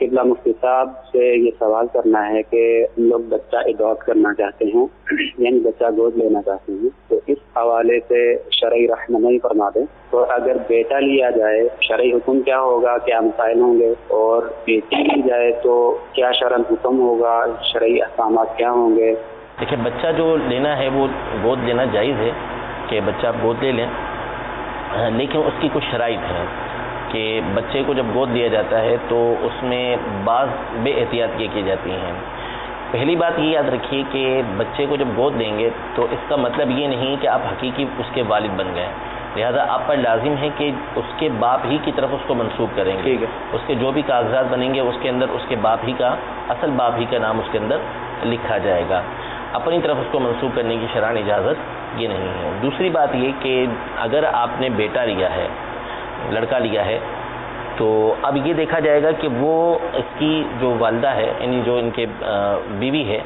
قبلہ مفتی صاحب سے یہ سوال کرنا ہے کہ ہم لوگ بچہ اڈاپٹ کرنا چاہتے ہیں، یعنی بچہ گود لینا چاہتے ہیں، تو اس حوالے سے شرعی رہنمائی فرما دیں۔ تو اگر بیٹا لیا جائے شرعی حکم کیا ہوگا، کیا مسائل ہوں گے، اور بیٹی لی جائے تو کیا شرعی حکم ہوگا، شرعی احکامات کیا ہوں گے؟ دیکھیں، بچہ جو لینا ہے وہ گود لینا جائز ہے کہ بچہ آپ گود لے لیں، لیکن اس کی کچھ شرائط ہیں کہ بچے کو جب گود دیا جاتا ہے تو اس میں بعض بے احتیاطیاں کی جاتی ہیں۔ پہلی بات یہ یاد رکھیے کہ بچے کو جب گود دیں گے تو اس کا مطلب یہ نہیں کہ آپ حقیقی اس کے والد بن گئے، لہذا آپ پر لازم ہے کہ اس کے باپ ہی کی طرف اس کو منسوب کریں گے۔ اس کے جو بھی کاغذات بنیں گے اس کے اندر اس کے باپ ہی کا، اصل باپ ہی کا نام اس کے اندر لکھا جائے گا، اپنی طرف اس کو منسوب کرنے کی شرعاً اجازت یہ نہیں ہے۔ دوسری بات یہ کہ اگر آپ نے بیٹا لیا ہے، لڑکا لیا ہے، تو اب یہ دیکھا جائے گا کہ وہ اس کی جو والدہ ہے، یعنی جو ان کے بیوی ہے،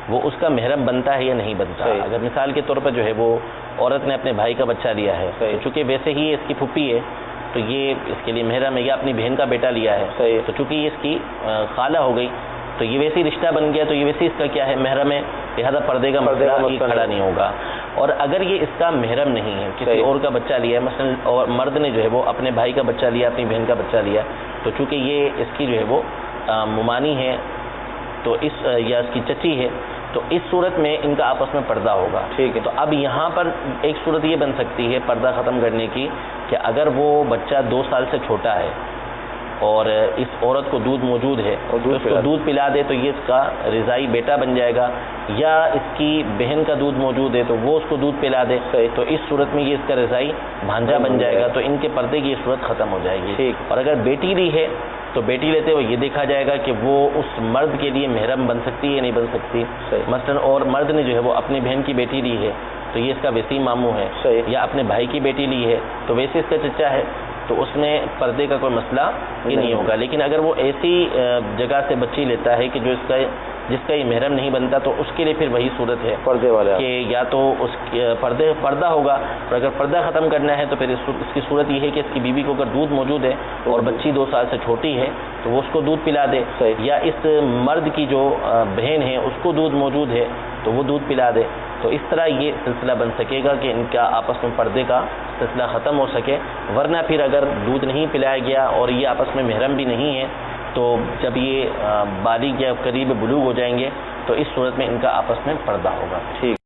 وہ اس کا محرم بنتا ہے یا نہیں بنتا۔ اگر مثال کے طور پر جو ہے وہ عورت نے اپنے بھائی کا بچہ لیا ہے، تو چونکہ ویسے ہی اس کی پھوپھی ہے تو یہ اس کے لیے محرم ہے، یا اپنی بہن کا بیٹا لیا ہے تو چونکہ یہ اس کی خالہ ہو گئی تو یہ ویسے ہی رشتہ بن گیا، تو یہ ویسے اس کا کیا ہے، محرم ہے، لہٰذا پردے کا مسئلہ کھڑا نہیں ہوگا۔ اور اگر یہ اس کا محرم نہیں ہے، کسی اور کا بچہ لیا ہے، مثلا اور مرد نے جو ہے وہ اپنے بھائی کا بچہ لیا، اپنی بہن کا بچہ لیا، تو چونکہ یہ اس کی جو ہے وہ ممانی ہے تو یا اس کی چچی ہے، تو اس صورت میں ان کا آپس میں پردہ ہوگا۔ ٹھیک ہے، تو اب یہاں پر ایک صورت یہ بن سکتی ہے پردہ ختم کرنے کی کہ اگر وہ بچہ 2 سال سے چھوٹا ہے اور اس عورت کو دودھ موجود ہے اور اس کو دودھ پلا دے تو یہ اس کا رضائی بیٹا بن جائے گا، یا اس کی بہن کا دودھ موجود ہے تو وہ اس کو دودھ پلا دے تو اس صورت میں یہ اس کا رضائی بھانجا بن جائے گا، تو ان کے پردے کی یہ صورت ختم ہو جائے گی۔ اور اگر بیٹی لی ہے تو بیٹی لیتے ہوئے یہ دیکھا جائے گا کہ وہ اس مرد کے لیے محرم بن سکتی ہے یا نہیں بن سکتی، مثلا اور مرد نے جو ہے وہ اپنی بہن کی بیٹی لی ہے تو یہ اس کا ویسی ماموں ہے، یا اپنے بھائی کی بیٹی لی ہے تو ویسے اس کا چچا ہے، تو اس میں پردے کا کوئی مسئلہ یہ نہیں ہوگا۔ لیکن اگر وہ ایسی جگہ سے بچی لیتا ہے کہ جس کا یہ محرم نہیں بنتا تو اس کے لیے پھر وہی صورت ہے پردے والا کہ یا تو اس پردہ ہوگا، اور اگر پردہ ختم کرنا ہے تو پھر اس کی صورت یہ ہے کہ اس کی بیوی کو اگر دودھ موجود ہے اور بچی 2 سال سے چھوٹی ہے تو وہ اس کو دودھ پلا دے، یا اس مرد کی جو بہن ہے اس کو دودھ موجود ہے تو وہ دودھ پلا دے، تو اس طرح یہ سلسلہ بن سکے گا کہ ان کا آپس میں پردے کا سلسلہ ختم ہو سکے۔ ورنہ پھر اگر دودھ نہیں پلایا گیا اور یہ آپس میں محرم بھی نہیں ہے تو جب یہ بالغ یا قریب بلوغ ہو جائیں گے تو اس صورت میں ان کا آپس میں پردہ ہوگا۔ ٹھیک